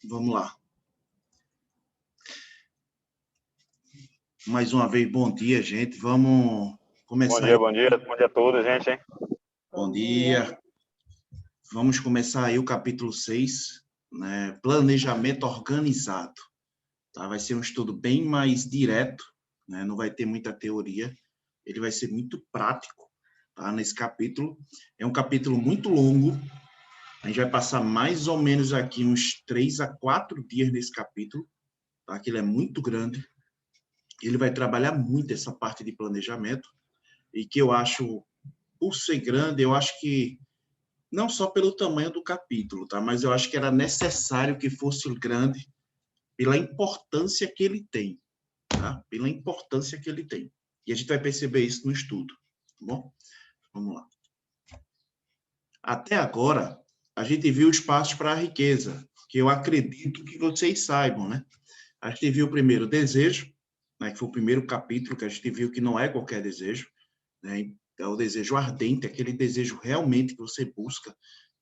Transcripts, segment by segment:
Vamos lá. Mais uma vez, bom dia, gente. Vamos começar. Bom dia a todos, gente. Hein? Bom dia. Vamos começar aí o capítulo 6, né? Planejamento organizado. Tá? Vai ser um estudo bem mais direto, né? Não vai ter muita teoria. Ele vai ser muito prático, tá? Nesse capítulo. É um capítulo muito longo. A gente vai passar mais ou menos aqui uns 3 a 4 dias nesse capítulo, tá? Que ele é muito grande. Ele vai trabalhar muito essa parte de planejamento e que eu acho, por ser grande, eu acho que não só pelo tamanho do capítulo, tá? Mas eu acho que era necessário que fosse grande pela importância que ele tem, tá? Pela importância que ele tem. E a gente vai perceber isso no estudo, tá bom? Vamos lá. Até agora, a gente viu os passos para a riqueza, que eu acredito que vocês saibam, né? A gente viu primeiro o desejo, né, que foi o primeiro capítulo que a gente viu que não é qualquer desejo, né? É o desejo ardente, aquele desejo realmente que você busca,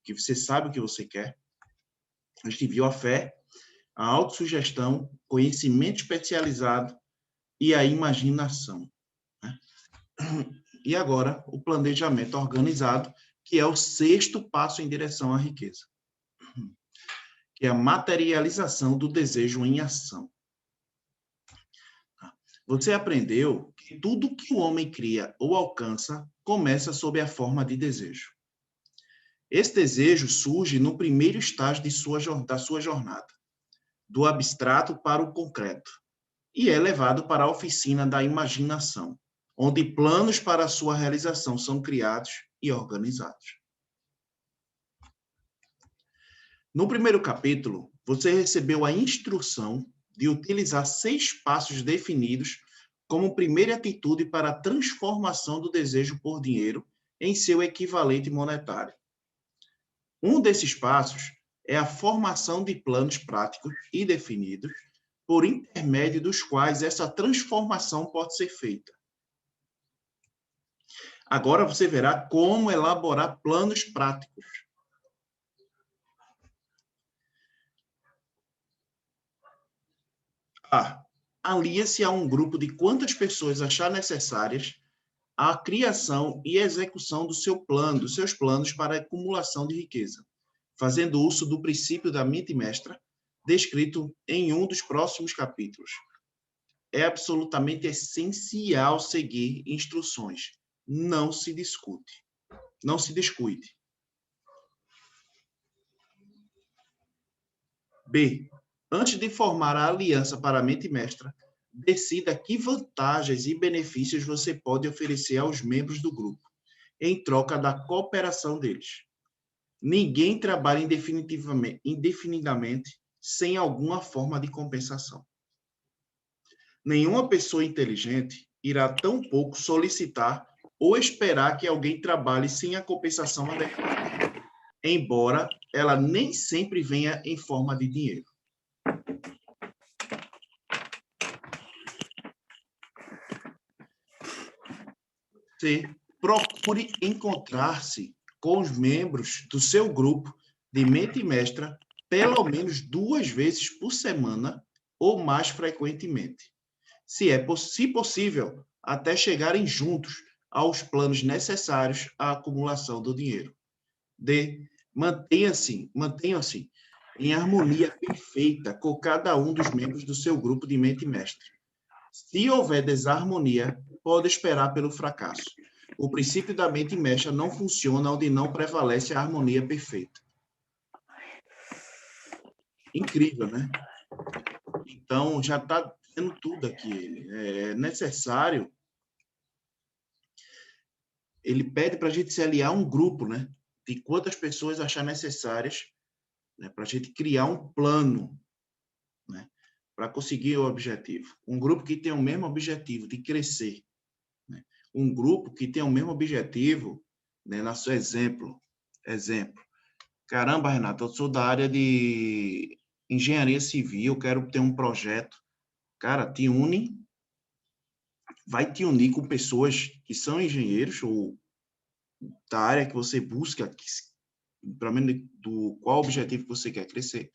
que você sabe o que você quer. A gente viu a fé, a autossugestão, conhecimento especializado e a imaginação, né? E agora, o planejamento organizado, que é o sexto passo em direção à riqueza, que é a materialização do desejo em ação. Você aprendeu que tudo que o homem cria ou alcança começa sob a forma de desejo. Esse desejo surge no primeiro estágio da sua jornada, do abstrato para o concreto, e é levado para a oficina da imaginação, onde planos para a sua realização são criados e organizados. No primeiro capítulo, você recebeu a instrução de utilizar 6 passos definidos como primeira atitude para a transformação do desejo por dinheiro em seu equivalente monetário. Um desses passos é a formação de planos práticos e definidos, por intermédio dos quais essa transformação pode ser feita. Agora você verá como elaborar planos práticos. Alia-se a um grupo de quantas pessoas achar necessárias a criação e execução do seu plano, dos seus planos para a acumulação de riqueza, fazendo uso do princípio da mente mestra, descrito em um dos próximos capítulos. É absolutamente essencial seguir instruções. Não se discute. Não se descuide. B. Antes de formar a aliança para a mente mestra, decida que vantagens e benefícios você pode oferecer aos membros do grupo, em troca da cooperação deles. Ninguém trabalha indefinidamente sem alguma forma de compensação. Nenhuma pessoa inteligente irá tampouco solicitar ou esperar que alguém trabalhe sem a compensação adequada, embora ela nem sempre venha em forma de dinheiro. C. Procure encontrar-se com os membros do seu grupo de mente mestra pelo menos 2 vezes por semana ou mais frequentemente. Se possível, até chegarem juntos aos planos necessários à acumulação do dinheiro. D. Mantenham-se em harmonia perfeita com cada um dos membros do seu grupo de mente mestra. Se houver desarmonia, pode esperar pelo fracasso. O princípio da mente mestra não funciona onde não prevalece a harmonia perfeita. Incrível, né? Então, já está dizendo tudo aqui. É necessário. Ele pede para a gente se aliar a um grupo, né? De quantas pessoas achar necessárias, né? Para a gente criar um plano, né? Para conseguir o objetivo. Um grupo que tem o mesmo objetivo de crescer. Né? Um grupo que tem o mesmo objetivo, né? Nosso exemplo. Caramba, Renato, eu sou da área de engenharia civil, quero ter um projeto. Cara, vai te unir com pessoas que são engenheiros ou da área que você busca, pelo menos do qual objetivo que você quer crescer,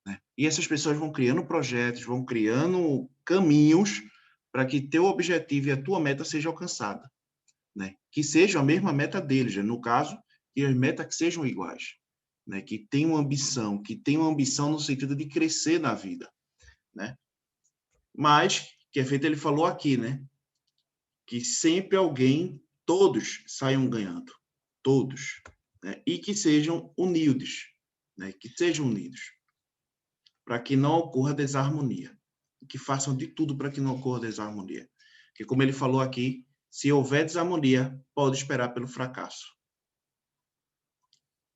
né? E essas pessoas vão criando projetos, vão criando caminhos para que teu objetivo e a tua meta seja alcançada, né? Que seja a mesma meta deles, né? No caso, que as metas que sejam iguais, né? Que tenham ambição no sentido de crescer na vida, né? Mas, que é feito, ele falou aqui, né? Que sempre todos saiam ganhando, todos, né? E que sejam unidos, né? Que sejam unidos, para que não ocorra desarmonia, que façam de tudo para que não ocorra desarmonia. Porque, como ele falou aqui, se houver desarmonia, pode esperar pelo fracasso.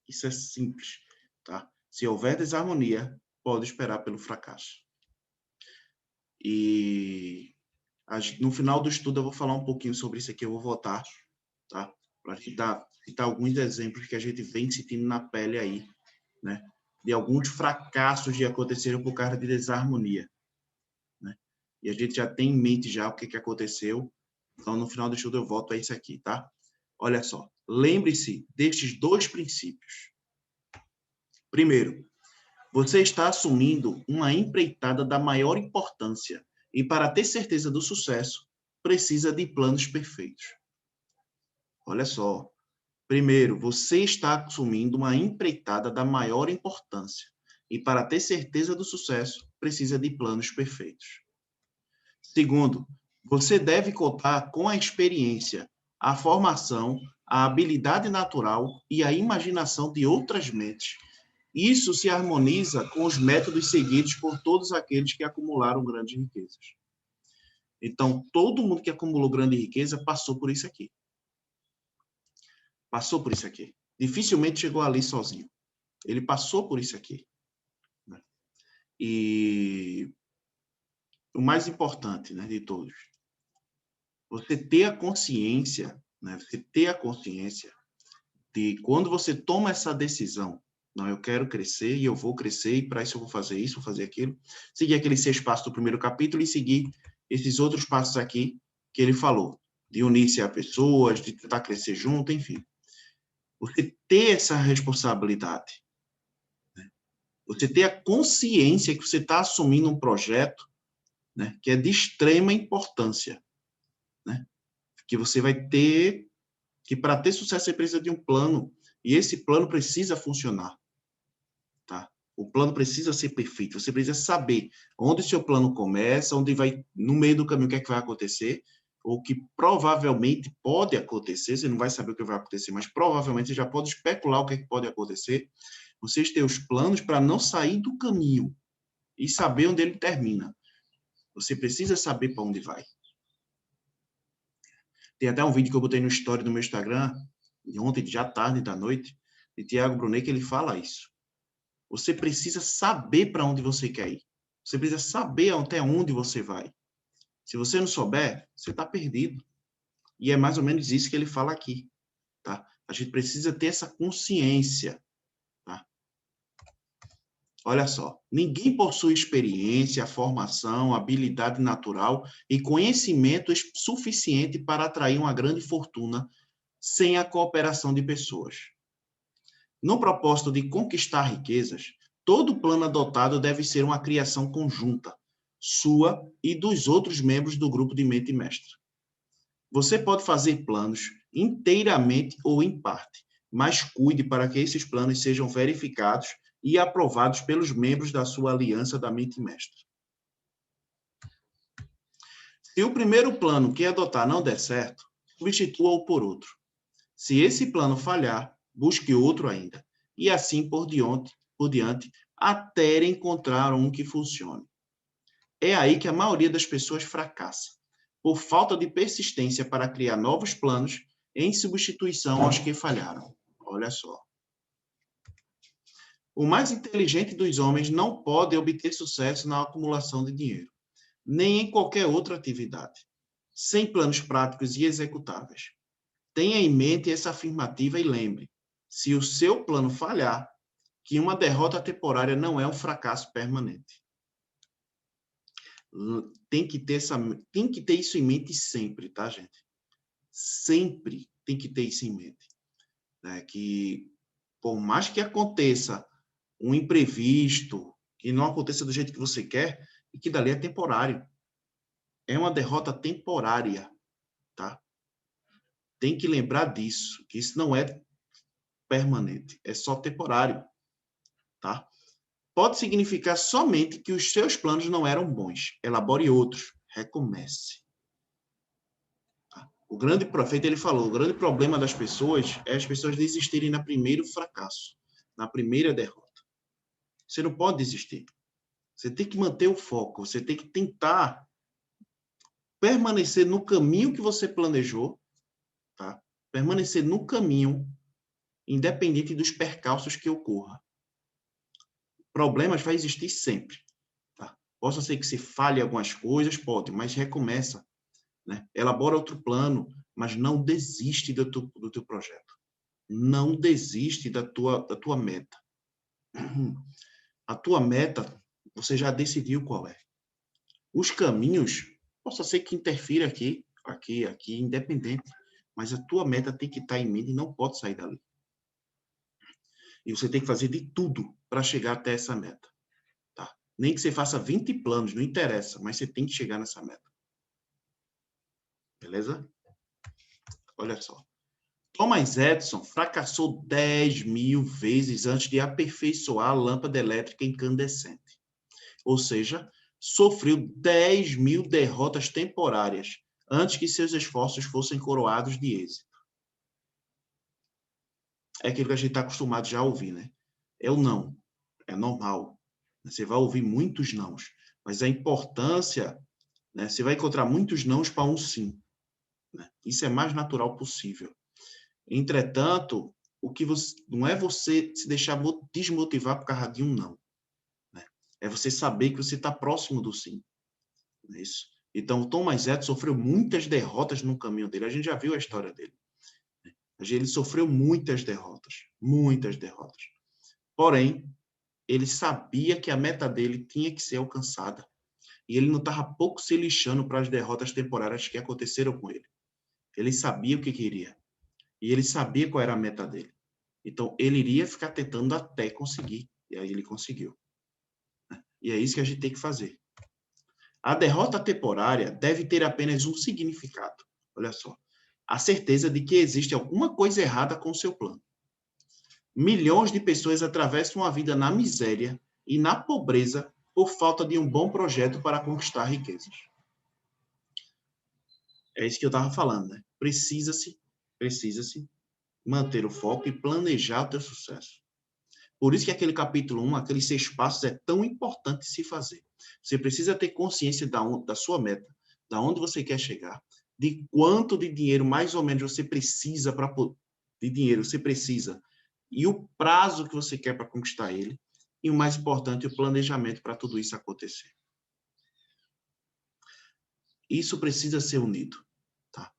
Isso é simples, tá? Se houver desarmonia, pode esperar pelo fracasso. E no final do estudo eu vou falar um pouquinho sobre isso aqui, eu vou voltar, tá? Para citar alguns exemplos que a gente vem sentindo na pele aí, né? De alguns fracassos que aconteceram por causa de desarmonia, né? E a gente já tem em mente já o que aconteceu. Então, no final do estudo eu volto a isso aqui, tá? Olha só, lembre-se destes dois princípios. Primeiro, você está assumindo uma empreitada da maior importância e, para ter certeza do sucesso, precisa de planos perfeitos. Olha só. Primeiro, você está assumindo uma empreitada da maior importância e, para ter certeza do sucesso, precisa de planos perfeitos. Segundo, você deve contar com a experiência, a formação, a habilidade natural e a imaginação de outras mentes. Isso se harmoniza com os métodos seguidos por todos aqueles que acumularam grandes riquezas. Então, todo mundo que acumulou grande riqueza passou por isso aqui. Passou por isso aqui. Dificilmente chegou ali sozinho. Ele passou por isso aqui. E o mais importante, né, de todos, você ter a consciência, né, você ter a consciência de quando você toma essa decisão, não, eu quero crescer e eu vou crescer e para isso eu vou fazer isso, vou fazer aquilo, seguir aqueles 6 passos do primeiro capítulo e seguir esses outros passos aqui que ele falou, de unir-se a pessoas, de tentar crescer junto, enfim. Você ter essa responsabilidade, né? Você ter a consciência que você está assumindo um projeto, né, que é de extrema importância, né? Que você vai ter, que para ter sucesso você precisa de um plano, e esse plano precisa funcionar, tá? O plano precisa ser perfeito, você precisa saber onde o seu plano começa, onde vai, no meio do caminho, o que é que vai acontecer, ou que provavelmente pode acontecer, você não vai saber o que vai acontecer, mas provavelmente você já pode especular o que é que pode acontecer. Vocês têm os planos para não sair do caminho e saber onde ele termina. Você precisa saber para onde vai. Tem até um vídeo que eu botei no story do meu Instagram, de ontem, já tarde da noite, de Tiago Brunet, que ele fala isso. Você precisa saber para onde você quer ir. Você precisa saber até onde você vai. Se você não souber, você está perdido. E é mais ou menos isso que ele fala aqui, tá? A gente precisa ter essa consciência, tá? Olha só, ninguém possui experiência, formação, habilidade natural e conhecimento suficiente para atrair uma grande fortuna sem a cooperação de pessoas. No propósito de conquistar riquezas, todo plano adotado deve ser uma criação conjunta, sua e dos outros membros do grupo de mente mestra. Você pode fazer planos inteiramente ou em parte, mas cuide para que esses planos sejam verificados e aprovados pelos membros da sua aliança da mente mestra. Se o primeiro plano que adotar não der certo, substitua-o por outro. Se esse plano falhar, busque outro ainda, e assim por diante, até encontrar um que funcione. É aí que a maioria das pessoas fracassa, por falta de persistência para criar novos planos em substituição aos que falharam. Olha só. O mais inteligente dos homens não pode obter sucesso na acumulação de dinheiro, nem em qualquer outra atividade, sem planos práticos e executáveis. Tenha em mente essa afirmativa e lembre, se o seu plano falhar, que uma derrota temporária não é um fracasso permanente. Tem que ter isso em mente sempre, tá, gente? Sempre tem que ter isso em mente. Né? Que por mais que aconteça um imprevisto, que não aconteça do jeito que você quer, e que dali é temporário. É uma derrota temporária, tá? Tem que lembrar disso, que isso não é permanente, é só temporário, tá? Pode significar somente que os seus planos não eram bons. Elabore outros, recomece. Tá? O grande profeta, ele falou, o grande problema das pessoas é as pessoas desistirem no primeiro fracasso, na primeira derrota. Você não pode desistir. Você tem que manter o foco, você tem que tentar permanecer no caminho que você planejou, tá? Permanecer no caminho, independente dos percalços que ocorram. Problemas vai existir sempre, tá? Possa ser que se falhe algumas coisas, pode, mas recomeça, né? Elabora outro plano, mas não desiste do teu projeto. Não desiste da tua meta. A tua meta, você já decidiu qual é. Os caminhos, possa ser que interfira aqui, independente, mas a tua meta tem que estar em mente e não pode sair dali. E você tem que fazer de tudo para chegar até essa meta. Tá? Nem que você faça 20 planos, não interessa, mas você tem que chegar nessa meta. Beleza? Olha só. Thomas Edison fracassou 10.000 vezes antes de aperfeiçoar a lâmpada elétrica incandescente. Ou seja, sofreu 10.000 derrotas temporárias antes que seus esforços fossem coroados de êxito. É aquilo que a gente está acostumado já a ouvir, né? É o não. É normal. Você vai ouvir muitos nãos, mas a importância, né? Você vai encontrar muitos nãos para um sim. Né? Isso é mais natural possível. Entretanto, o que você, não é você se deixar desmotivar por causa de um não. Né? É você saber que você está próximo do sim. Não é isso? Então, o Thomas Edison sofreu muitas derrotas no caminho dele. A gente já viu a história dele. Ele sofreu muitas derrotas. Muitas derrotas. Porém, ele sabia que a meta dele tinha que ser alcançada. E ele não estava pouco se lixando para as derrotas temporárias que aconteceram com ele. Ele sabia o que queria. E ele sabia qual era a meta dele. Então, ele iria ficar tentando até conseguir. E aí ele conseguiu. E é isso que a gente tem que fazer. A derrota temporária deve ter apenas um significado. Olha só. A certeza de que existe alguma coisa errada com o seu plano. Milhões de pessoas atravessam a vida na miséria e na pobreza por falta de um bom projeto para conquistar riquezas. É isso que eu estava falando, né? Precisa-se manter o foco e planejar o teu sucesso. Por isso que aquele capítulo 1, aqueles 6 passos, é tão importante se fazer. Você precisa ter consciência da sua meta, da onde você quer chegar, de quanto de dinheiro, mais ou menos, você precisa e o prazo que você quer para conquistar ele, e o mais importante, o planejamento para tudo isso acontecer. Isso precisa ser unido, tá?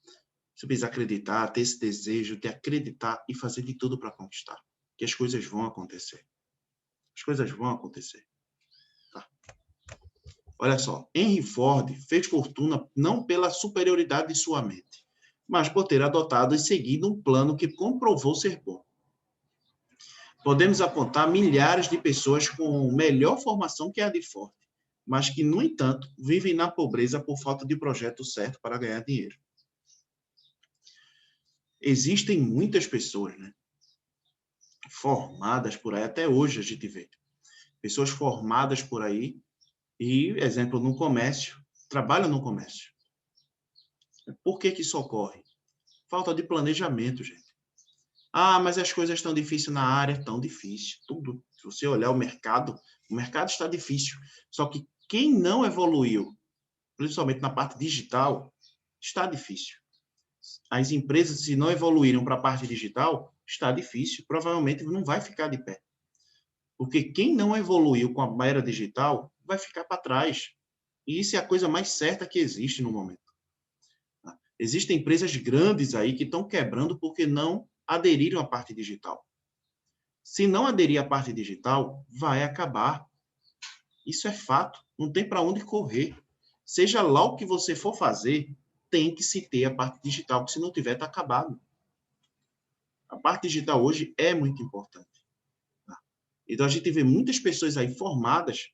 Você precisa acreditar, ter esse desejo de acreditar e fazer de tudo para conquistar, que as coisas vão acontecer. As coisas vão acontecer. Tá? Olha só, Henry Ford fez fortuna não pela superioridade de sua mente, mas por ter adotado e seguido um plano que comprovou ser bom. Podemos apontar milhares de pessoas com melhor formação que a de Ford, mas que, no entanto, vivem na pobreza por falta de projeto certo para ganhar dinheiro. Existem muitas pessoas, né, formadas por aí, até hoje a gente vê. Pessoas formadas por aí e, exemplo, no comércio, trabalham no comércio. Por que isso ocorre? Falta de planejamento, gente. Ah, mas as coisas estão difíceis na área, tão difícil, tudo. Se você olhar o mercado está difícil. Só que quem não evoluiu, principalmente na parte digital, está difícil. As empresas, se não evoluíram para a parte digital, está difícil. Provavelmente não vai ficar de pé. Porque quem não evoluiu com a era digital vai ficar para trás. E isso é a coisa mais certa que existe no momento. Existem empresas grandes aí que estão quebrando porque não aderiram à parte digital. Se não aderir à parte digital, vai acabar. Isso é fato. Não tem para onde correr. Seja lá o que você for fazer, tem que se ter a parte digital, porque se não tiver, está acabado. A parte digital hoje é muito importante. Então, a gente vê muitas pessoas aí formadas,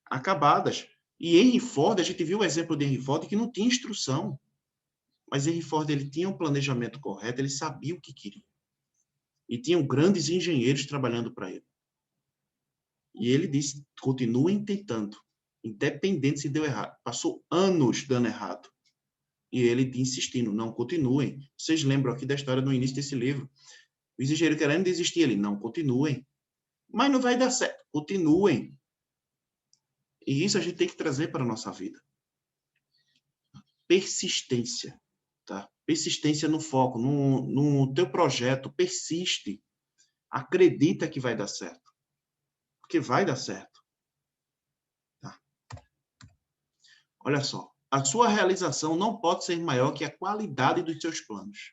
acabadas. E Henry Ford, a gente viu o exemplo de Henry Ford que não tinha instrução. Mas Henry Ford, ele tinha um planejamento correto, ele sabia o que queria. E tinham grandes engenheiros trabalhando para ele. E ele disse, continuem tentando, independente se deu errado. Passou anos dando errado. E ele insistindo, não, continuem. Vocês lembram aqui da história no início desse livro. O engenheiro querendo desistir, ele, não, continuem. Mas não vai dar certo, continuem. E isso a gente tem que trazer para a nossa vida. Persistência. Tá? Persistência no foco, no teu projeto, persiste. Acredita que vai dar certo. Porque vai dar certo. Tá? Olha só, a sua realização não pode ser maior que a qualidade dos seus planos.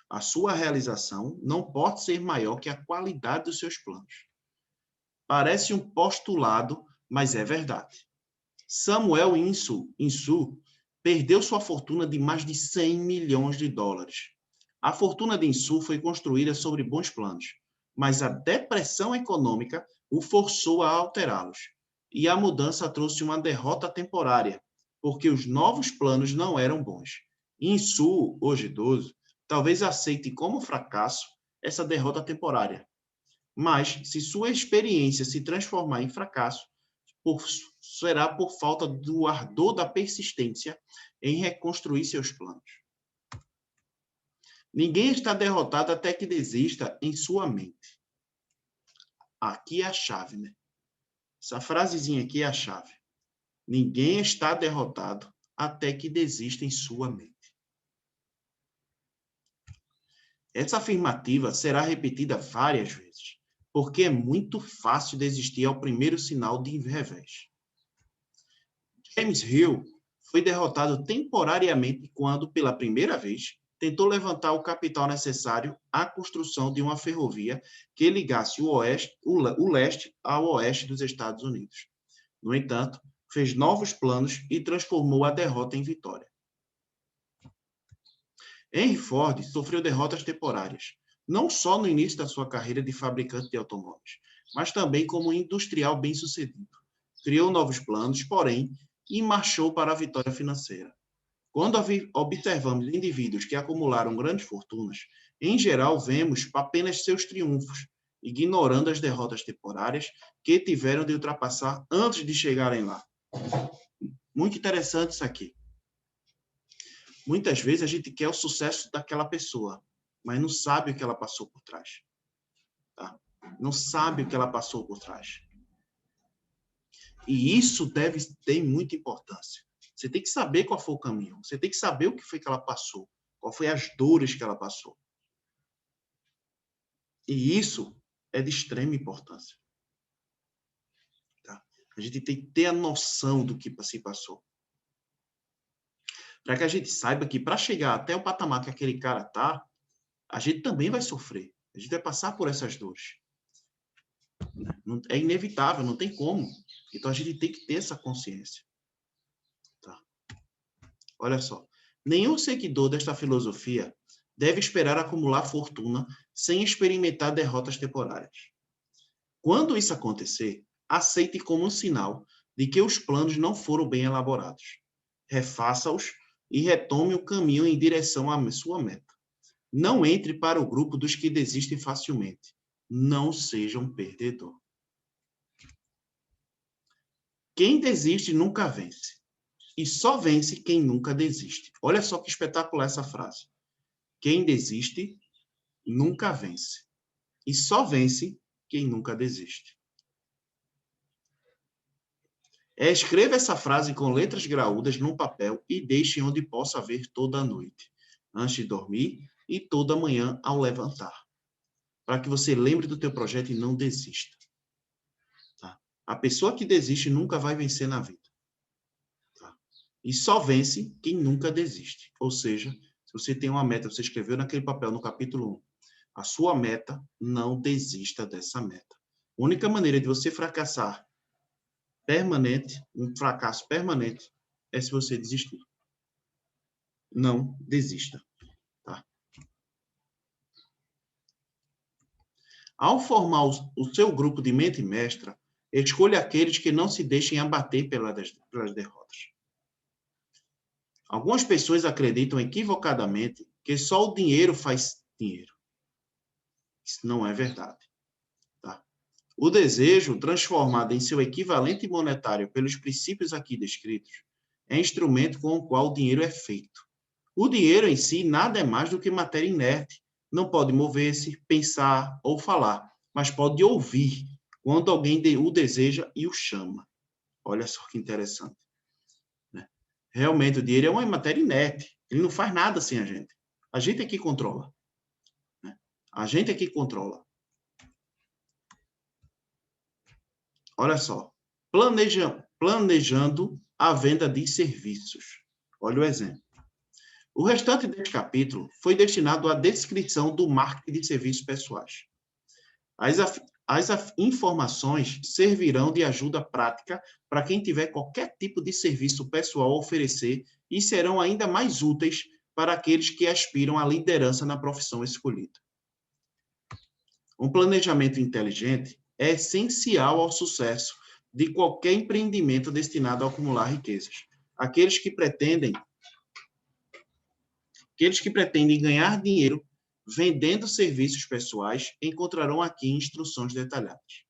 A sua realização não pode ser maior que a qualidade dos seus planos. Parece um postulado, mas é verdade. Samuel Insu perdeu sua fortuna de mais de 100 milhões de dólares. A fortuna de Insu foi construída sobre bons planos, mas a depressão econômica o forçou a alterá-los. E a mudança trouxe uma derrota temporária, porque os novos planos não eram bons. Insu, hoje idoso, talvez aceite como fracasso essa derrota temporária. Mas, se sua experiência se transformar em fracasso, será por falta do ardor da persistência em reconstruir seus planos. Ninguém está derrotado até que desista em sua mente. Aqui é a chave, né? Essa frasezinha aqui é a chave. Ninguém está derrotado até que desista em sua mente. Essa afirmativa será repetida várias vezes, porque é muito fácil desistir ao primeiro sinal de revés. James Hill foi derrotado temporariamente quando, pela primeira vez, tentou levantar o capital necessário à construção de uma ferrovia que ligasse o leste ao oeste dos Estados Unidos. No entanto, fez novos planos e transformou a derrota em vitória. Henry Ford sofreu derrotas temporárias, não só no início da sua carreira de fabricante de automóveis, mas também como industrial bem-sucedido. Criou novos planos, porém, e marchou para a vitória financeira. Quando observamos indivíduos que acumularam grandes fortunas, em geral vemos apenas seus triunfos, ignorando as derrotas temporárias que tiveram de ultrapassar antes de chegarem lá. Muito interessante isso aqui. Muitas vezes a gente quer o sucesso daquela pessoa, mas não sabe o que ela passou por trás. Tá? Não sabe o que ela passou por trás. E isso tem muita importância. Você tem que saber qual foi o caminho. Você tem que saber o que foi que ela passou. Qual foi as dores que ela passou. E isso é de extrema importância. Tá? A gente tem que ter a noção do que se passou. Para que a gente saiba que para chegar até o patamar que aquele cara está, a gente também vai sofrer. A gente vai passar por essas dores. É inevitável, não tem como. Então a gente tem que ter essa consciência. Tá? Olha só. Nenhum seguidor desta filosofia deve esperar acumular fortuna sem experimentar derrotas temporárias. Quando isso acontecer, aceite como um sinal de que os planos não foram bem elaborados. Refaça-os e retome o caminho em direção à sua meta. Não entre para o grupo dos que desistem facilmente. Não seja um perdedor. Quem desiste nunca vence. E só vence quem nunca desiste. Olha só que espetacular essa frase. Quem desiste nunca vence. E só vence quem nunca desiste. Escreva essa frase com letras graúdas num papel e deixe onde possa ver toda a noite, antes de dormir e toda manhã ao levantar, para que você lembre do teu projeto e não desista. Tá? A pessoa que desiste nunca vai vencer na vida. Tá? E só vence quem nunca desiste. Ou seja, se você tem uma meta, você escreveu naquele papel no capítulo 1, a sua meta, não desista dessa meta. A única maneira de você fracassar permanente, um fracasso permanente, é se você desistir. Não desista. Tá? Ao formar o seu grupo de mente mestra, escolha aqueles que não se deixem abater pelas derrotas. Algumas pessoas acreditam equivocadamente que só o dinheiro faz dinheiro. Isso não é verdade. Tá? O desejo, transformado em seu equivalente monetário pelos princípios aqui descritos, é instrumento com o qual o dinheiro é feito. O dinheiro em si nada é mais do que matéria inerte. Não pode mover-se, pensar ou falar, mas pode ouvir quando alguém o deseja e o chama. Olha só que interessante. Né? Realmente, o dinheiro é uma matéria inerte. Ele não faz nada sem a gente. A gente é que controla. Né? A gente é que controla. Olha só. Planejando a venda de serviços. Olha o exemplo. O restante deste capítulo foi destinado à descrição do marketing de serviços pessoais. As informações servirão de ajuda prática para quem tiver qualquer tipo de serviço pessoal a oferecer e serão ainda mais úteis para aqueles que aspiram à liderança na profissão escolhida. Um planejamento inteligente é essencial ao sucesso de qualquer empreendimento destinado a acumular riquezas. Aqueles que pretendem ganhar dinheiro vendendo serviços pessoais encontrarão aqui instruções detalhadas.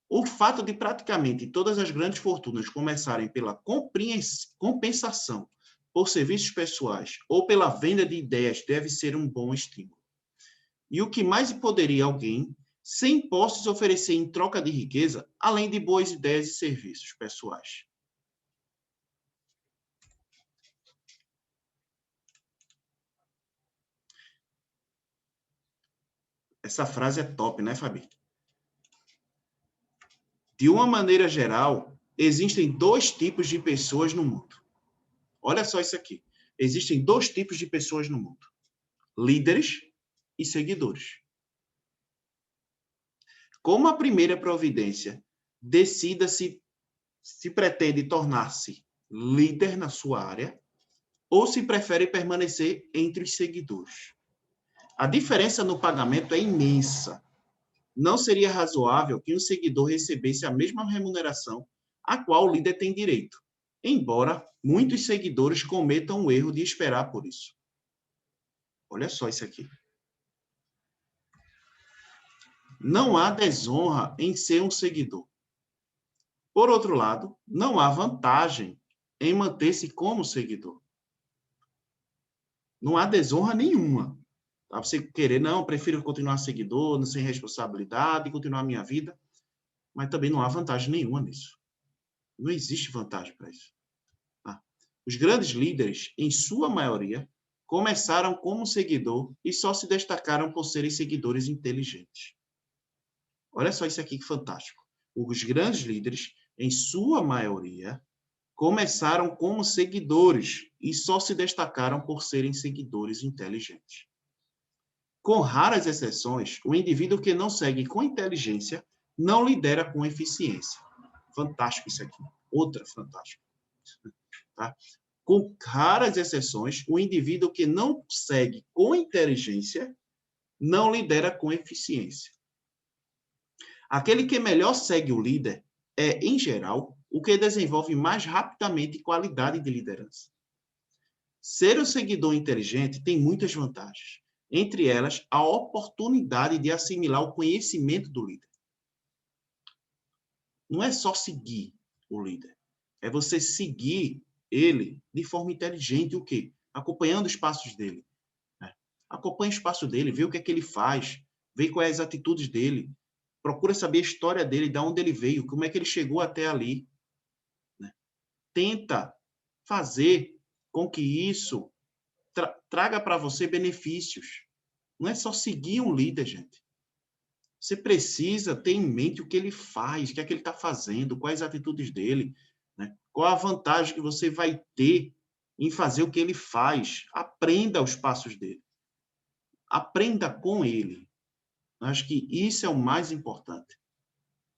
O fato de praticamente todas as grandes fortunas começarem pela compensação por serviços pessoais ou pela venda de ideias deve ser um bom estímulo. E o que mais poderia alguém, sem posses, oferecer em troca de riqueza, além de boas ideias e serviços pessoais? Essa frase é top, né, Fabi? De uma maneira geral, existem dois tipos de pessoas no mundo. Olha só isso aqui. Existem dois tipos de pessoas no mundo: líderes e seguidores. Como a primeira providência decida se pretende tornar-se líder na sua área ou se prefere permanecer entre os seguidores. A diferença no pagamento é imensa. Não seria razoável que um seguidor recebesse a mesma remuneração a qual o líder tem direito, embora muitos seguidores cometam o erro de esperar por isso. Olha só isso aqui. Não há desonra em ser um seguidor. Por outro lado, não há vantagem em manter-se como seguidor. Não há desonra nenhuma. Tá? Você querer, não, prefiro continuar seguidor, sem responsabilidade, continuar a minha vida, mas também não há vantagem nenhuma nisso. Não existe vantagem para isso. Tá? Os grandes líderes, em sua maioria, começaram como seguidor e só se destacaram por serem seguidores inteligentes. Olha só isso aqui que fantástico. Os grandes líderes, em sua maioria, começaram como seguidores e só se destacaram por serem seguidores inteligentes. Com raras exceções, o indivíduo que não segue com inteligência não lidera com eficiência. Fantástico isso aqui. Outra fantástica. Tá? Com raras exceções, o indivíduo que não segue com inteligência não lidera com eficiência. Aquele que melhor segue o líder é, em geral, o que desenvolve mais rapidamente qualidade de liderança. Ser um seguidor inteligente tem muitas vantagens, entre elas a oportunidade de assimilar o conhecimento do líder. Não é só seguir o líder, é você seguir ele de forma inteligente, o quê? Acompanhando os passos dele. Né? Acompanha os passos dele, vê o que é que ele faz, vê quais as atitudes dele, procura saber a história dele, de onde ele veio, como é que ele chegou até ali. Né? Tenta fazer com que isso traga para você benefícios. Não é só seguir um líder, gente. Você precisa ter em mente o que ele faz, o que é que ele está fazendo, quais as atitudes dele, né? Qual a vantagem que você vai ter em fazer o que ele faz. Aprenda os passos dele. Aprenda com ele. Eu acho que isso é o mais importante.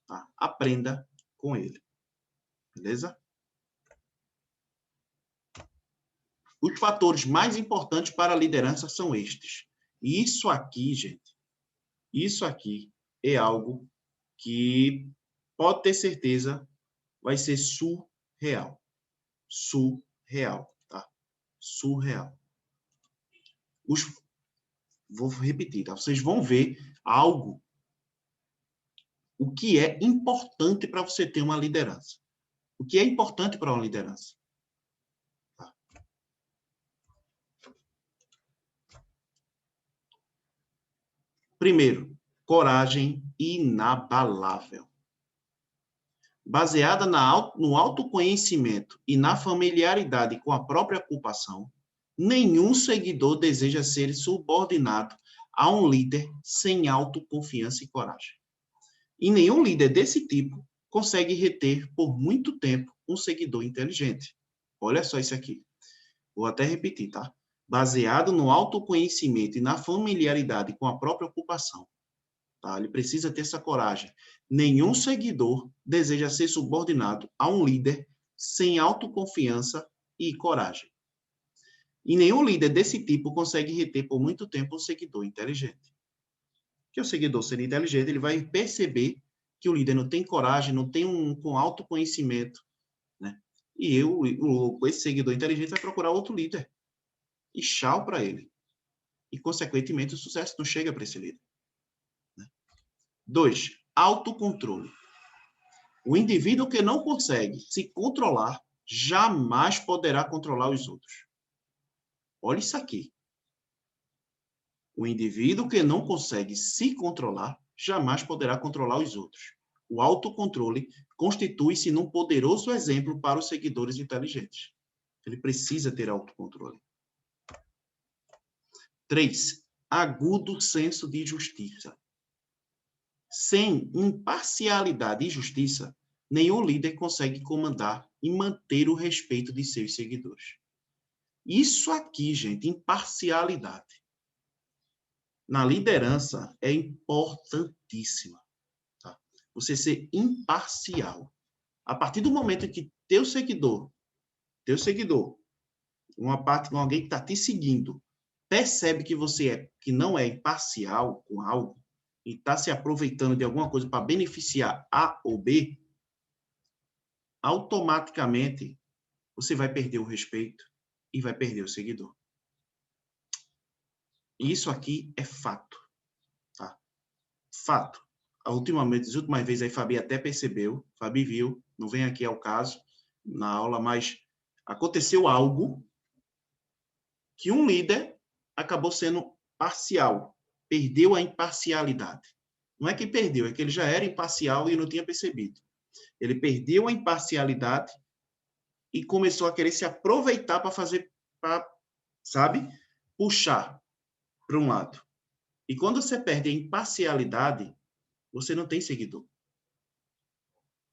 Tá? Aprenda com ele. Beleza? Os fatores mais importantes para a liderança são estes. Isso aqui, gente, isso aqui é algo que pode ter certeza vai ser surreal. Surreal, tá? Surreal. Vou repetir, tá? Vocês vão ver algo, o que é importante para você ter uma liderança. O que é importante para uma liderança? Tá? Primeiro, coragem inabalável. Baseada no autoconhecimento e na familiaridade com a própria ocupação, nenhum seguidor deseja ser subordinado a um líder sem autoconfiança e coragem. E nenhum líder desse tipo consegue reter por muito tempo um seguidor inteligente. Olha só isso aqui. Vou até repetir, tá? Baseado no autoconhecimento e na familiaridade com a própria ocupação. Tá? Ele precisa ter essa coragem. Nenhum seguidor deseja ser subordinado a um líder sem autoconfiança e coragem. E nenhum líder desse tipo consegue reter por muito tempo um seguidor inteligente. Porque o seguidor sendo inteligente, ele vai perceber que o líder não tem coragem, não tem com autoconhecimento, né? E esse seguidor inteligente vai procurar outro líder. E tchau para ele. E, consequentemente, o sucesso não chega para esse líder. 2. Autocontrole. O indivíduo que não consegue se controlar jamais poderá controlar os outros. Olha isso aqui. O indivíduo que não consegue se controlar jamais poderá controlar os outros. O autocontrole constitui-se num poderoso exemplo para os seguidores inteligentes. Ele precisa ter autocontrole. 3. Agudo senso de justiça. Sem imparcialidade e justiça, nenhum líder consegue comandar e manter o respeito de seus seguidores. Isso aqui, gente, imparcialidade. Na liderança é importantíssima. Tá? Você ser imparcial. A partir do momento em que teu seguidor, alguém que está te seguindo, percebe que que não é imparcial com algo e está se aproveitando de alguma coisa para beneficiar A ou B, automaticamente você vai perder o respeito e vai perder o seguidor. Isso aqui é fato. Tá? Fato. As últimas vezes aí Fabi até percebeu, Fabi viu, não vem aqui ao caso na aula, mas aconteceu algo que um líder acabou sendo parcial, perdeu a imparcialidade. Não é que perdeu, é que ele já era imparcial e não tinha percebido. Ele perdeu a imparcialidade e começou a querer se aproveitar para fazer, sabe, puxar para um lado. E quando você perde a imparcialidade, você não tem seguidor.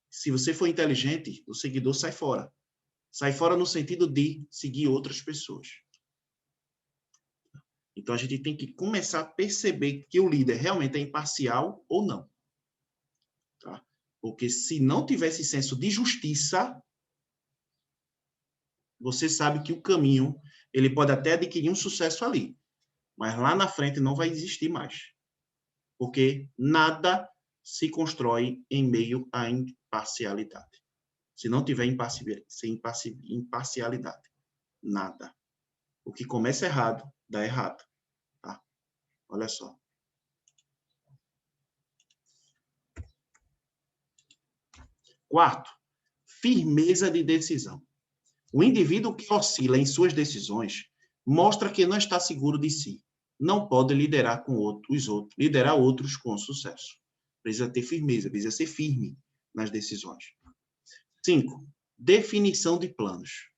Se você for inteligente, o seguidor sai fora. Sai fora no sentido de seguir outras pessoas. Então, a gente tem que começar a perceber que o líder realmente é imparcial ou não. Tá? Porque se não tivesse senso de justiça, você sabe que o caminho, ele pode até adquirir um sucesso ali, mas lá na frente não vai existir mais. Porque nada se constrói em meio à imparcialidade. Se não tiver imparcialidade, nada. O que começa errado, dá errado. Tá? Olha só. Quarto, firmeza de decisão. O indivíduo que oscila em suas decisões mostra que não está seguro de si. Não pode liderar liderar outros com sucesso. Precisa ter firmeza, precisa ser firme nas decisões. 5. Definição de planos.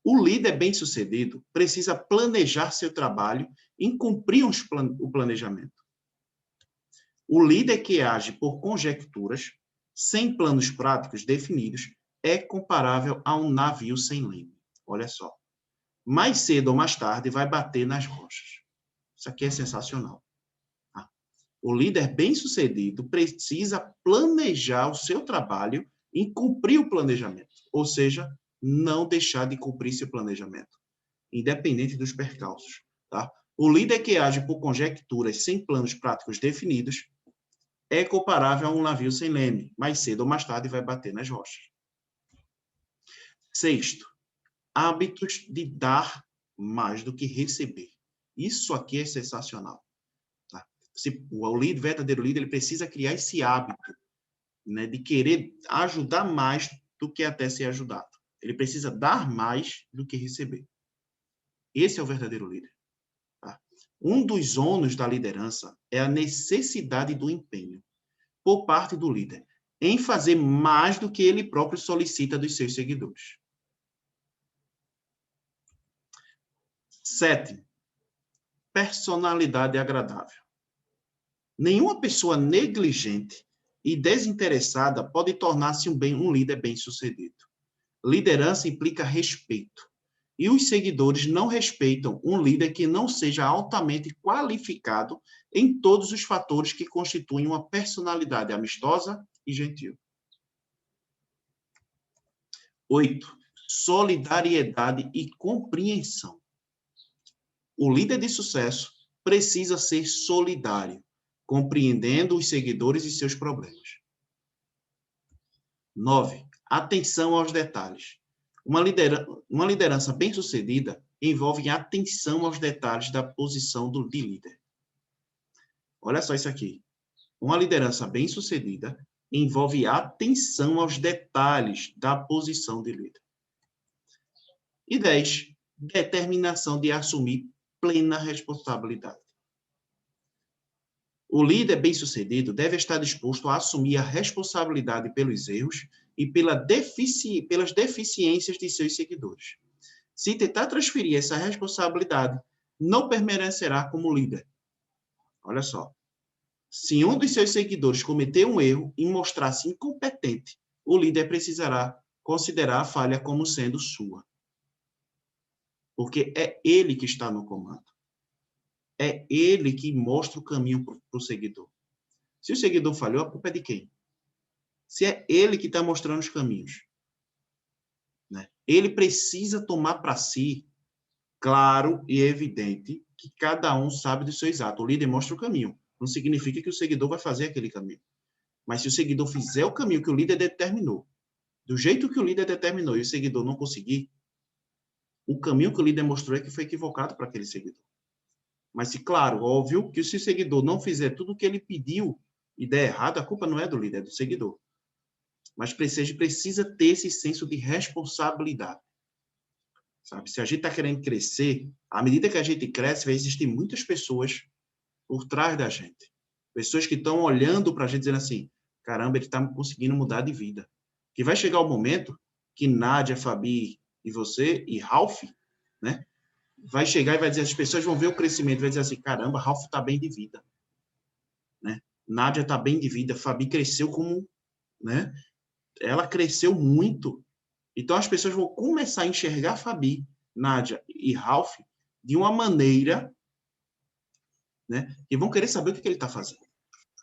O líder bem-sucedido precisa planejar seu trabalho e cumprir o planejamento. O líder que age por conjecturas, sem planos práticos definidos, é comparável a um navio sem leme. Olha só. Mais cedo ou mais tarde vai bater nas rochas. Isso aqui é sensacional. Tá? O líder bem-sucedido precisa planejar o seu trabalho e cumprir o planejamento. Ou seja, não deixar de cumprir seu planejamento, independente dos percalços. Tá? O líder que age por conjecturas sem planos práticos definidos é comparável a um navio sem leme. Mais cedo ou mais tarde vai bater nas rochas. Sexto, hábitos de dar mais do que receber. Isso aqui é sensacional. Tá? O verdadeiro líder, ele precisa criar esse hábito, né, de querer ajudar mais do que até ser ajudado. Ele precisa dar mais do que receber. Esse é o verdadeiro líder. Tá? Um dos ônus da liderança é a necessidade do empenho por parte do líder em fazer mais do que ele próprio solicita dos seus seguidores. 7. Personalidade agradável. Nenhuma pessoa negligente e desinteressada pode tornar-se um líder bem-sucedido. Liderança implica respeito. E os seguidores não respeitam um líder que não seja altamente qualificado em todos os fatores que constituem uma personalidade amistosa e gentil. 8. Solidariedade e compreensão. O líder de sucesso precisa ser solidário, compreendendo os seguidores e seus problemas. 9. Atenção aos detalhes. Uma liderança bem-sucedida envolve atenção aos detalhes da posição de líder. Olha só isso aqui. Uma liderança bem-sucedida envolve atenção aos detalhes da posição de líder. E 10. Determinação de assumir plena responsabilidade. O líder bem-sucedido deve estar disposto a assumir a responsabilidade pelos erros e pelas deficiências de seus seguidores. Se tentar transferir essa responsabilidade, não permanecerá como líder. Olha só. Se um dos seus seguidores cometer um erro e mostrar-se incompetente, o líder precisará considerar a falha como sendo sua. Porque é ele que está no comando. É ele que mostra o caminho para o seguidor. Se o seguidor falhou, a culpa é de quem? Se é ele que está mostrando os caminhos. Né? Ele precisa tomar para si, claro e evidente, que cada um sabe dos seus atos. O líder mostra o caminho. Não significa que o seguidor vai fazer aquele caminho. Mas se o seguidor fizer o caminho que o líder determinou, do jeito que o líder determinou, e o seguidor não conseguir, o caminho que o líder mostrou é que foi equivocado para aquele seguidor. Mas, se claro, óbvio que se o seguidor não fizer tudo o que ele pediu e der errado, a culpa não é do líder, é do seguidor. Mas precisa ter esse senso de responsabilidade. Sabe? Se a gente está querendo crescer, à medida que a gente cresce, vai existir muitas pessoas por trás da gente. Pessoas que estão olhando para a gente dizendo assim, caramba, ele está conseguindo mudar de vida. Que vai chegar o momento que Nádia, Fabi e você e Ralph, né? Vai chegar e vai dizer, as pessoas vão ver o crescimento, vai dizer assim, caramba, Ralph está bem de vida. Né? Nádia está bem de vida, Fabi cresceu como, né? Ela cresceu muito. Então, as pessoas vão começar a enxergar Fabi, Nádia e Ralph de uma maneira, né? E vão querer saber o que ele está fazendo.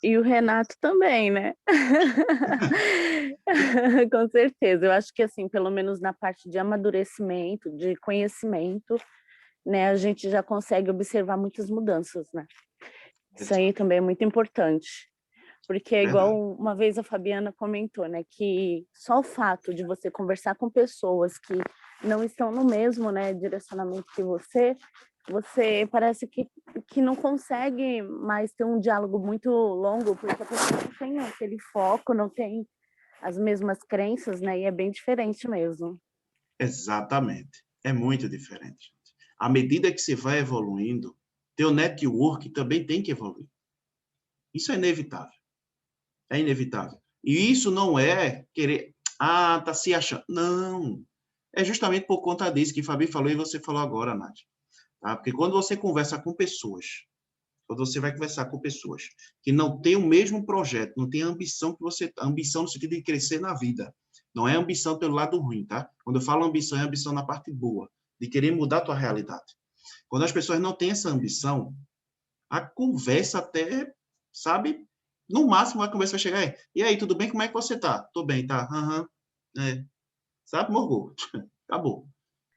E o Renato também, né? Com certeza. Eu acho que, assim, pelo menos na parte de amadurecimento, de conhecimento, né, a gente já consegue observar muitas mudanças, né? Isso aí também é muito importante. Porque é igual uma vez a Fabiana comentou, né, que só o fato de você conversar com pessoas que não estão no mesmo, né, direcionamento que você parece que não consegue mais ter um diálogo muito longo, porque a pessoa não tem aquele foco, não tem as mesmas crenças, né, e é bem diferente mesmo. Exatamente. É muito diferente. À medida que você vai evoluindo, teu network também tem que evoluir. Isso é inevitável. É inevitável. E isso não é querer, tá se achando. Não. É justamente por conta disso que Fabi falou e você falou agora, Nath. Tá? Porque quando você conversa com pessoas, quando você vai conversar com pessoas que não têm o mesmo projeto, não têm a ambição que você, ambição no sentido de crescer na vida. Não é ambição pelo lado ruim, tá? Quando eu falo ambição, é ambição na parte boa, de querer mudar a tua realidade. Quando as pessoas não têm essa ambição, a conversa até, sabe, no máximo a conversa vai chegar aí. E aí, tudo bem? Como é que você tá? Tô bem, tá? É. Sabe, morgou. Acabou.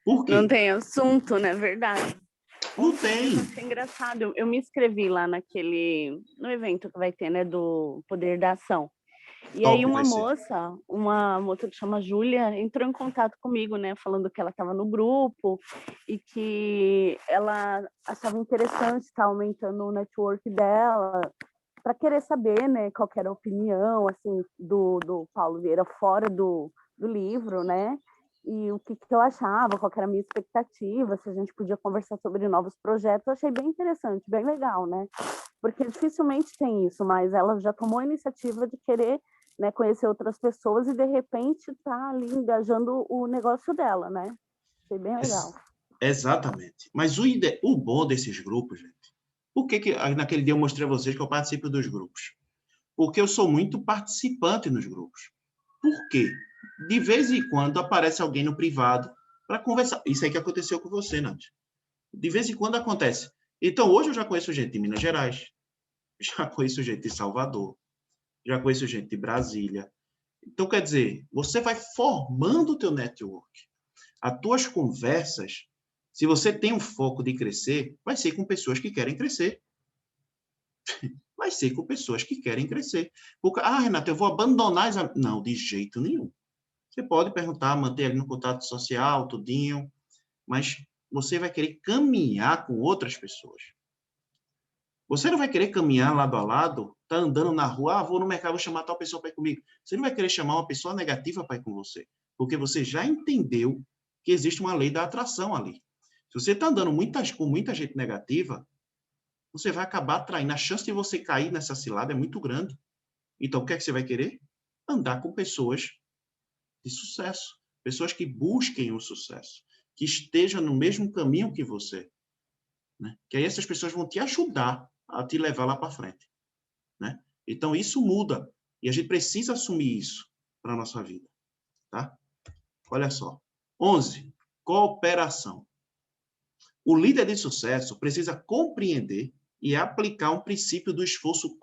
Por quê? Não tem assunto, né? Verdade. Não tem. Isso é engraçado. Eu me inscrevi lá no evento que vai ter, né, do Poder da Ação. E aí Top vai ser. uma moça que chama Júlia, entrou em contato comigo, né, falando que ela estava no grupo e que ela achava interessante estar aumentando o network dela, para querer saber, né, qual que era a opinião, assim, do Paulo Vieira fora do livro, né, e o que eu achava, qual que era a minha expectativa, se a gente podia conversar sobre novos projetos. Eu achei bem interessante, bem legal, né, porque dificilmente tem isso, mas ela já tomou a iniciativa de querer, né, conhecer outras pessoas e, de repente, tá ali engajando o negócio dela, né, achei bem legal. Exatamente. Mas o bom desses grupos, gente, por que naquele dia eu mostrei a vocês que eu participo dos grupos? Porque eu sou muito participante nos grupos. Por quê? De vez em quando aparece alguém no privado para conversar. Isso aí que aconteceu com você, Nath. De vez em quando acontece. Então, hoje eu já conheço gente de Minas Gerais, já conheço gente de Salvador, já conheço gente de Brasília. Então, quer dizer, você vai formando o teu network. As tuas conversas, se você tem um foco de crescer, vai ser com pessoas que querem crescer. Vai ser com pessoas que querem crescer. Porque, Renato, eu vou abandonar as... Não, de jeito nenhum. Você pode perguntar, manter ali no contato social, tudinho, mas você vai querer caminhar com outras pessoas. Você não vai querer caminhar lado a lado, tá andando na rua, vou no mercado, vou chamar tal pessoa para ir comigo. Você não vai querer chamar uma pessoa negativa para ir com você, porque você já entendeu que existe uma lei da atração ali. Se você está andando com muita gente negativa, você vai acabar atraindo. A chance de você cair nessa cilada é muito grande. Então, o que é que você vai querer? Andar com pessoas de sucesso. Pessoas que busquem o sucesso. Que estejam no mesmo caminho que você. Né? Que aí essas pessoas vão te ajudar a te levar lá para frente. Né? Então, isso muda. E a gente precisa assumir isso para a nossa vida. Tá? Olha só. 11. Cooperação. O líder de sucesso precisa compreender e aplicar um princípio do esforço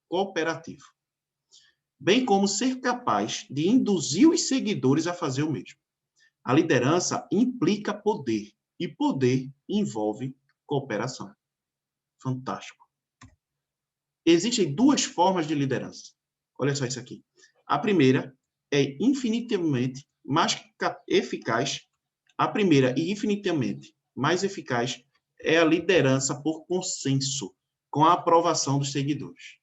cooperativo, bem como ser capaz de induzir os seguidores a fazer o mesmo. A liderança implica poder, e poder envolve cooperação. Fantástico. Existem duas formas de liderança. Olha só isso aqui. A primeira é infinitamente mais eficaz. A primeira e infinitamente mais eficaz é a liderança por consenso, com a aprovação dos seguidores.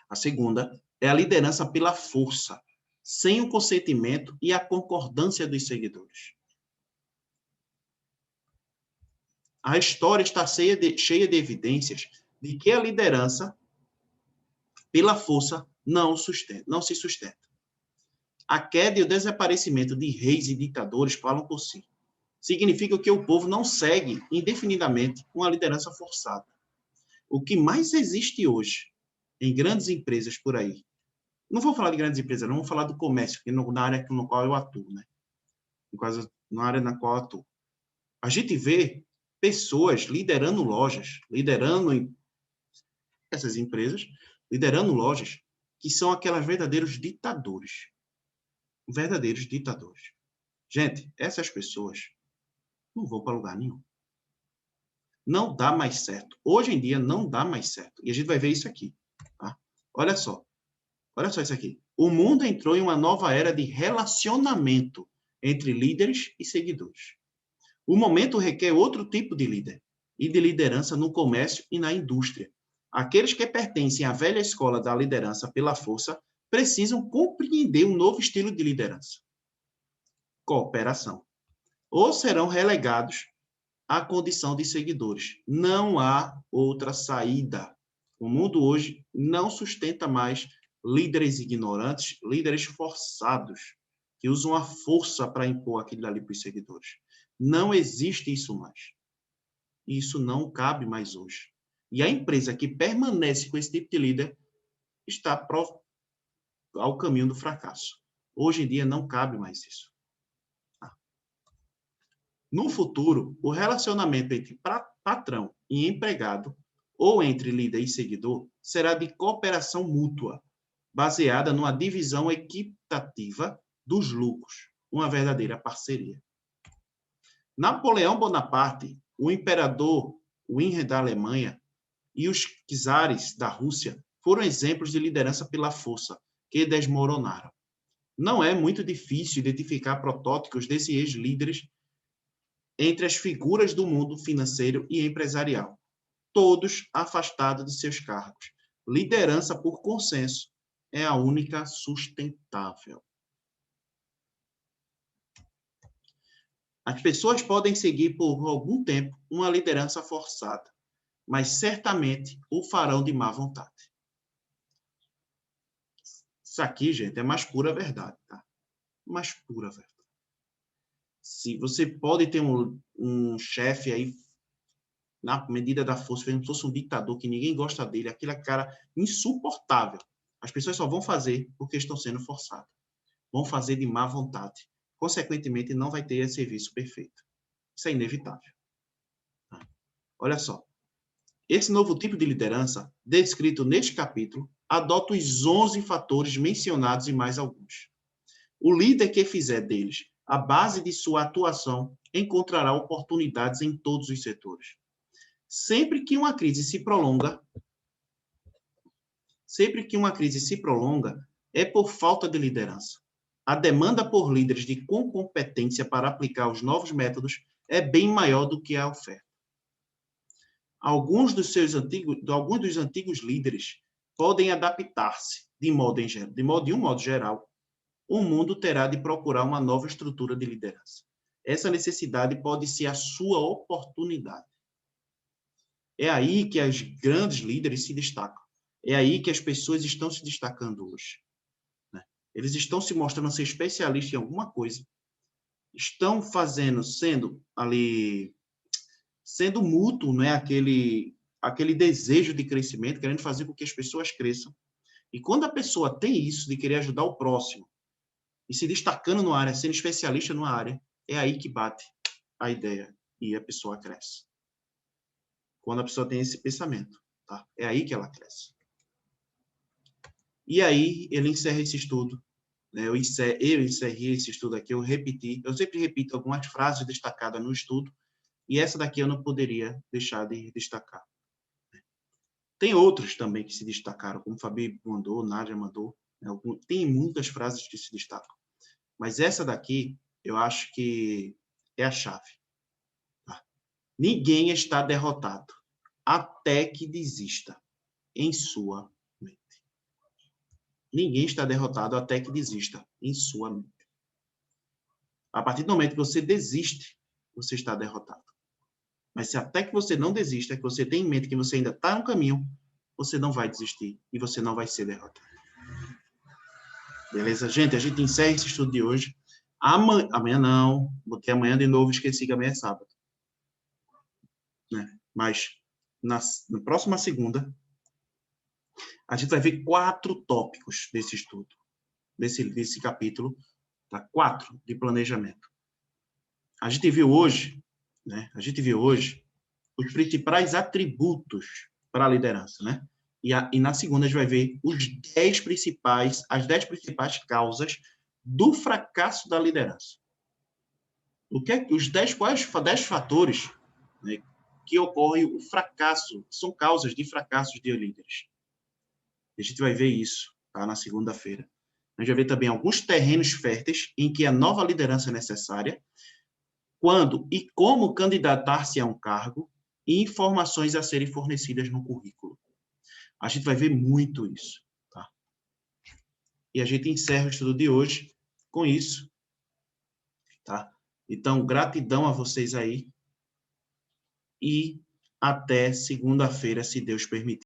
A segunda é a liderança pela força, sem o consentimento e a concordância dos seguidores. A história está cheia de evidências de que a liderança pela força não se sustenta. A queda e o desaparecimento de reis e ditadores falam por si. Significa que o povo não segue indefinidamente uma liderança forçada. O que mais existe hoje em grandes empresas por aí, não vou falar de grandes empresas, não vou falar do comércio, que na área no qual eu atuo, né? Na área na qual eu atuo. A gente vê pessoas liderando lojas, liderando essas empresas, liderando lojas, que são aquelas verdadeiros ditadores. Verdadeiros ditadores. Gente, essas pessoas não vão para lugar nenhum. Não dá mais certo. Hoje em dia não dá mais certo. E a gente vai ver isso aqui. Tá? Olha só isso aqui. O mundo entrou em uma nova era de relacionamento entre líderes e seguidores. O momento requer outro tipo de líder e de liderança no comércio e na indústria. Aqueles que pertencem à velha escola da liderança pela força precisam compreender um novo estilo de liderança. Cooperação. Ou serão relegados à condição de seguidores. Não há outra saída. O mundo hoje não sustenta mais líderes ignorantes, líderes forçados, que usam a força para impor aquilo ali para os seguidores. Não existe isso mais. Isso não cabe mais hoje. E a empresa que permanece com esse tipo de líder está ao caminho do fracasso. Hoje em dia não cabe mais isso. No futuro, o relacionamento entre patrão e empregado, ou entre líder e seguidor, será de cooperação mútua, baseada numa divisão equitativa dos lucros, uma verdadeira parceria. Napoleão Bonaparte, o imperador Wilhelm da Alemanha e os czares da Rússia foram exemplos de liderança pela força, que desmoronaram. Não é muito difícil identificar protótipos desses ex-líderes entre as figuras do mundo financeiro e empresarial, todos afastados de seus cargos. Liderança por consenso é a única sustentável. As pessoas podem seguir por algum tempo uma liderança forçada, mas certamente o farão de má vontade. Isso aqui, gente, é mais pura verdade, tá? Mais pura verdade. Se você pode ter um chefe aí, na medida da força, como se fosse um ditador, que ninguém gosta dele, aquele cara insuportável. As pessoas só vão fazer porque estão sendo forçadas. Vão fazer de má vontade. Consequentemente, não vai ter esse serviço perfeito. Isso é inevitável. Olha só. Esse novo tipo de liderança, descrito neste capítulo, adota os 11 fatores mencionados e mais alguns. O líder que fizer deles a base de sua atuação encontrará oportunidades em todos os setores. Sempre que uma crise se prolonga, é por falta de liderança. A demanda por líderes com competência para aplicar os novos métodos é bem maior do que a oferta. Alguns dos antigos líderes podem adaptar-se de um modo geral. O mundo terá de procurar uma nova estrutura de liderança. Essa necessidade pode ser a sua oportunidade. É aí que os grandes líderes se destacam. É aí que as pessoas estão se destacando hoje. Eles estão se mostrando ser especialistas em alguma coisa. Estão sendo mútuo, né? aquele desejo de crescimento, querendo fazer com que as pessoas cresçam. E quando a pessoa tem isso, de querer ajudar o próximo, e se destacando na área, sendo especialista numa área, é aí que bate a ideia e a pessoa cresce. Quando a pessoa tem esse pensamento, tá? É aí que ela cresce. E aí ele encerra esse estudo. Né? Eu encerrei esse estudo aqui, eu sempre repito algumas frases destacadas no estudo, e essa daqui eu não poderia deixar de destacar. Tem outros também que se destacaram, como Fabi mandou, Nádia mandou. Né? Tem muitas frases que se destacam. Mas essa daqui, eu acho que é a chave. Tá? Ninguém está derrotado até que desista em sua mente. Ninguém está derrotado até que desista em sua mente. A partir do momento que você desiste, você está derrotado. Mas se até que você não desista, que você tem em mente que você ainda está no caminho, você não vai desistir e você não vai ser derrotado. Beleza, gente? A gente encerra esse estudo de hoje. Amanhã não, porque amanhã de novo esqueci que amanhã é sábado. Né? Mas na próxima segunda, a gente vai ver 4 tópicos desse estudo, desse capítulo, tá? 4 de planejamento. A gente viu hoje, né? Os principais atributos para a liderança, né? E na segunda a gente vai ver as 10 principais causas do fracasso da liderança. Quais 10 fatores, né, que ocorrem o fracasso, são causas de fracassos de líderes. A gente vai ver isso, tá, na segunda-feira. A gente vai ver também alguns terrenos férteis em que a nova liderança é necessária, quando e como candidatar-se a um cargo e informações a serem fornecidas no currículo. A gente vai ver muito isso, tá? E a gente encerra o estudo de hoje com isso, tá? Então, gratidão a vocês aí e até segunda-feira, se Deus permitir.